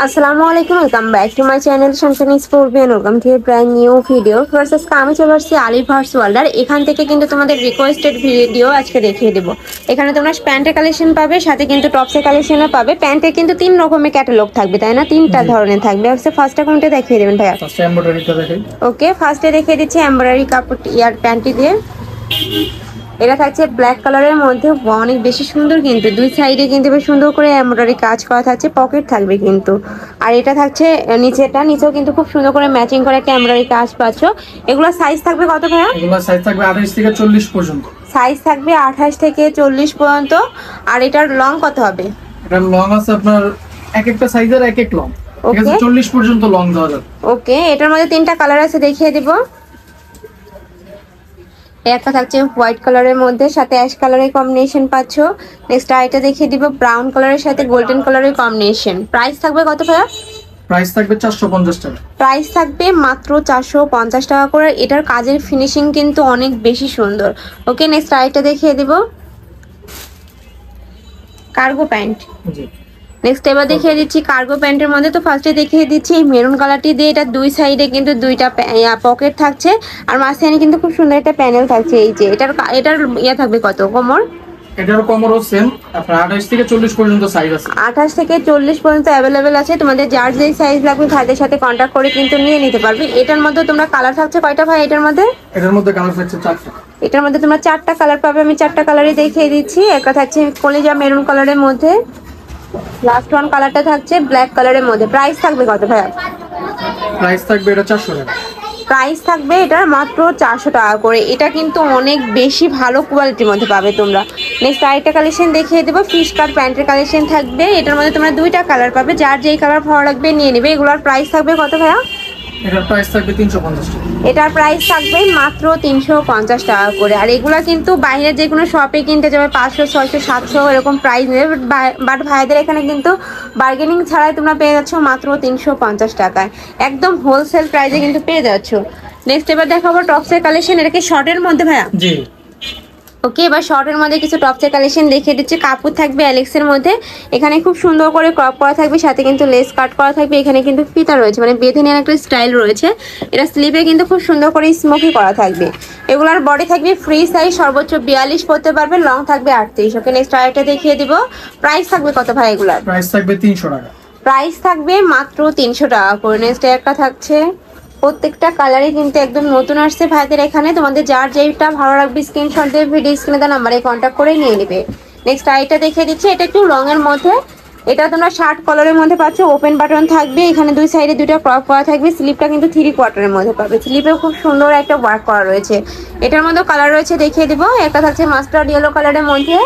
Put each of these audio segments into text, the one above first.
আসসালামু আলাইকুম, welcome back to my channel Shamsani sport and welcome to a brand new video. First আজকে আমি চলে আসছি আলিভার্স ওয়ার্ল্ড। আর এখান থেকে কিন্তু তোমাদের রিকোয়েস্টেড ভিডিও আজকে দেখিয়ে দেবো। এখানে তোমরা প্যান্টের কালেকশন পাবে, সাথে কিন্তু টপসের কালেকশনও পাবে। প্যান্টে কিন্তু 3 রকমের ক্যাটালগ থাকবে, তাই না? 3টা ধরনের থাকবে। আজকে ফার্স্টটা কোনটা দেখিয়ে দেবেন ভাইয়া? ফার্স্টে এমব্রয়ডারিটা দেখাই। ওকে, ফার্স্টে দেখিয়ে দিচ্ছি এমব্রয়ডারি কাপড় ইয়ার প্যান্টটি দিয়ে। এটা থাকছে ব্ল্যাক কালারের মধ্যে, অনেক বেশি সুন্দর কিন্তু দুই সাইডে কিন্তু বেশ সুন্দর করে এমব্রয়ডারি কাজ করা থাকছে, পকেট থাকবে কিন্তু। আর এটা থাকছে নিচেও কিন্তু খুব সুন্দর করে ম্যাচিং করে একটা এমব্রয়ডারি কাজ পাচ্ছ। এগুলো সাইজ থাকবে কত ভাইয়া? এগুলো সাইজ থাকবে 28 থেকে 40 পর্যন্ত। সাইজ থাকবে 28 থেকে 40 পর্যন্ত। আর এটার লং কত হবে? এটার লং আছে আপনার এক একটা সাইজের এক এক লং, ঠিক আছে? 40 পর্যন্ত লং দেওয়া যাবে। ওকে, এটার মধ্যে 3টা কালার আছে, দেখিয়ে দিব। একটা থাকছে হোয়াইট কালারের মধ্যে, সাথে অ্যাশ কালারের কম্বিনেশন পাচ্ছ। নেক্সট আইটা দেখিয়ে দিব ব্রাউন কালারের সাথে গোল্ডেন কালারের কম্বিনেশন। প্রাইস থাকবে কত ভাইয়া? প্রাইস থাকবে 450 টাকা। প্রাইস থাকবে মাত্র 450 টাকা করে। এটার কাজের ফিনিশিং কিন্তু অনেক বেশি সুন্দর। ওকে, নেক্সট আইটা দেখিয়ে দিব কার্গো প্যান্ট। জি, নেক্সট এবার দেখিয়ে দিচ্ছি কার্গো প্যান্টের মধ্যে। তো ফার্স্টে দেখিয়ে দিচ্ছি এই মেরুন কালারটি দিয়ে। এটা দুই সাইডে কিন্তু দুইটা পকেট থাকছে, আর মাঝখানে কিন্তু খুব সুন্দর একটা প্যানেল থাকছে। এই যে এটার ইয়া থাকবে কত কোমর? এটার কোমরও সেম আপনার 28 থেকে 40 পর্যন্ত সাইজ আছে। 28 থেকে 40 পর্যন্ত অ্যাভেলেবেল আছে। তোমাদের যার যেই সাইজ লাগবে ভাইদের সাথে কন্ট্যাক্ট করে কিন্তু নিয়ে নিতে পারবে। এটার মধ্যে তোমরা কালার থাকছে কয়টা ভাই? এটার মধ্যে কালার থাকছে 4টা। এটার মধ্যে তোমরা 4টা কালার পাবে। আমি 4টা কালারই দেখিয়ে দিচ্ছি। একটা থাকছে কলিজা মেরুন কালারের মধ্যে, লাস্ট ওয়ান কালারটা থাকছে ব্ল্যাক কালারের মধ্যে। প্রাইস থাকবে কত ভাইয়া? প্রাইস থাকবে এটা 400 টাকা। প্রাইস থাকবে এটার মাত্র 400 টাকা করে। এটা কিন্তু অনেক বেশি ভালো কোয়ালিটির মধ্যে পাবে তোমরা। নেক্সট আরেকটা কালেকশন দেখিয়ে দেবো, ফিশ কাট প্যান্টের কালেকশন থাকবে। এটার মধ্যে তোমরা 2টা কালার পাবে, যার যেই কালার ভালো লাগবে নিয়ে নেবে। এগুলোর প্রাইস থাকবে কত ভাইয়া? এটার প্রাইস থাকবে 350 টাকা। এটার প্রাইস থাকবে মাত্র 350 টাকা করে। আর এগুলা কিন্তু বাইরের যে কোনো শপে কিনতে যাবে 500, 600, 700 এরকম প্রাইস নেবে। বাট ভাইদের এখানে কিন্তু বার্গেনিং ছাড়াই তোমরা পেয়ে যাচ্ছ মাত্র 350 টাকায়, একদম হোলসেল প্রাইসে কিন্তু পেয়ে যাচ্ছ। নেক্সট এবার দেখাবো টপসের কালেকশন। এটা কি শর্টের মধ্যে ভাইয়া? জি। ওকে, এবার শর্টের মধ্যে কিছু টপসের কালেকশন দেখিয়ে দিচ্ছি। কাপড় থাকবে অ্যালেক্সের মধ্যে, এখানে খুব সুন্দর করে ক্রপ করা থাকবে, সাথে কিন্তু লেস কাট করা থাকবে। এখানে কিন্তু ফিতা রয়েছে, মানে বেঁধে নেওয়ার একটা স্টাইল রয়েছে। এটা স্লিপে কিন্তু খুব সুন্দর করে স্মোকি করা থাকবে। এগুলোর বডি থাকবে ফ্রি সাইজ, সর্বোচ্চ 42 পরতে পারবে, লং থাকবে 38। ওকে, নেক্সট আরেকটা দেখিয়ে দিব। প্রাইস থাকবে কত ভাই এগুলার? প্রাইস থাকবে 300 টাকা। প্রাইস থাকবে মাত্র 300 টাকা করে। নেক্সট একটা থাকছে, প্রত্যেকটা কালারই কিন্তু একদম নতুন আসছে ভাইদের এখানে। তোমাদের যার যেটা ভালো লাগবে স্ক্রিনশট দিয়ে ভিডিও স্ক্রিনে দেওয়া নাম্বারে কন্ট্যাক্ট করে নিয়ে নেবে। নেক্সট আইটা দেখিয়ে দিচ্ছি। এটা একটু লং এর মধ্যে, এটা তোমরা শার্ট কলারের মধ্যে পাচ্ছ। ওপেন বাটন থাকবে, এখানে দুই সাইডে 2টা ক্রপ করা থাকবে। স্লিপটা কিন্তু 3 কোয়ার্টারের মধ্যে পাবে। স্লিপে খুব সুন্দর একটা ওয়ার্ক করা রয়েছে। এটার মধ্যে কালার রয়েছে, দেখিয়ে দিব। একটা থাকছে মাস্টার্ড ইয়েলো কালারের মধ্যে।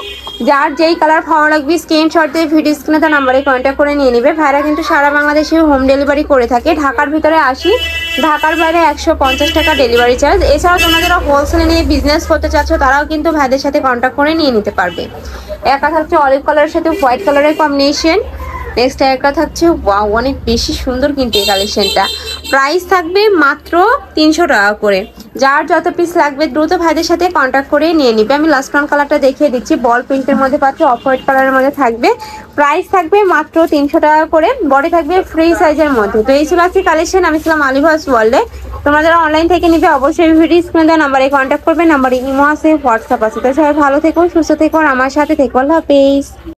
যার যেই কালার ভালো লাগবে স্ক্রিনশট দিয়ে ভিডিও স্ক্রিনে দেওয়া নাম্বারে কন্ট্যাক্ট করে নিয়ে নেবে। ভাইরা কিন্তু সারা বাংলাদেশে হোম ডেলিভারি করে থাকে। ঢাকার ভিতরে 80, ঢাকার বাইরে 150 টাকা ডেলিভারি চার্জ। এছাড়াও তোমরা যারা হোলসেলে নিয়ে বিজনেস করতে চাচ্ছ তারাও কিন্তু ভাইদের সাথে কন্ট্যাক্ট করে নিয়ে নিতে পারবে। একটা থাকছে অলিভ কালারের সাথে হোয়াইট কালারের কম্বিনেশন। নেক্সট একটা থাকছে, ওয়াও, অনেক বেশি সুন্দর কিন্তু এই কালেকশনটা। প্রাইস থাকবে মাত্র 300 টাকা করে। যার যত পিস লাগবে দ্রুত ভাইদের সাথে কন্ট্যাক্ট করে নিয়ে নিবে। আমি লাস্ট ওয়ান কালারটা দেখিয়ে দিচ্ছি, বল প্রিন্টের মধ্যে পাচ্ছি, অফ হোয়াইট কালারের মধ্যে থাকবে। প্রাইস থাকবে মাত্র 300 টাকা করে, বডি থাকবে ফ্রি সাইজের মধ্যে। তো এই ছিল আজকে কালেকশন। আমি ছিলাম আলিভার্স ওয়ার্ল্ডে। তোমরা যারা অনলাইন থেকে নিবে অবশ্যই ভিডিও স্ক্রিনে দেওয়া নাম্বারে কন্ট্যাক্ট করবে। নাম্বারে ইমো আছে, হোয়াটসঅ্যাপ আছে। তো সবাই ভালো থেকো, সুস্থ থেকো, আর আমার সাথে থেকো। আল্লাহ হাফেজ।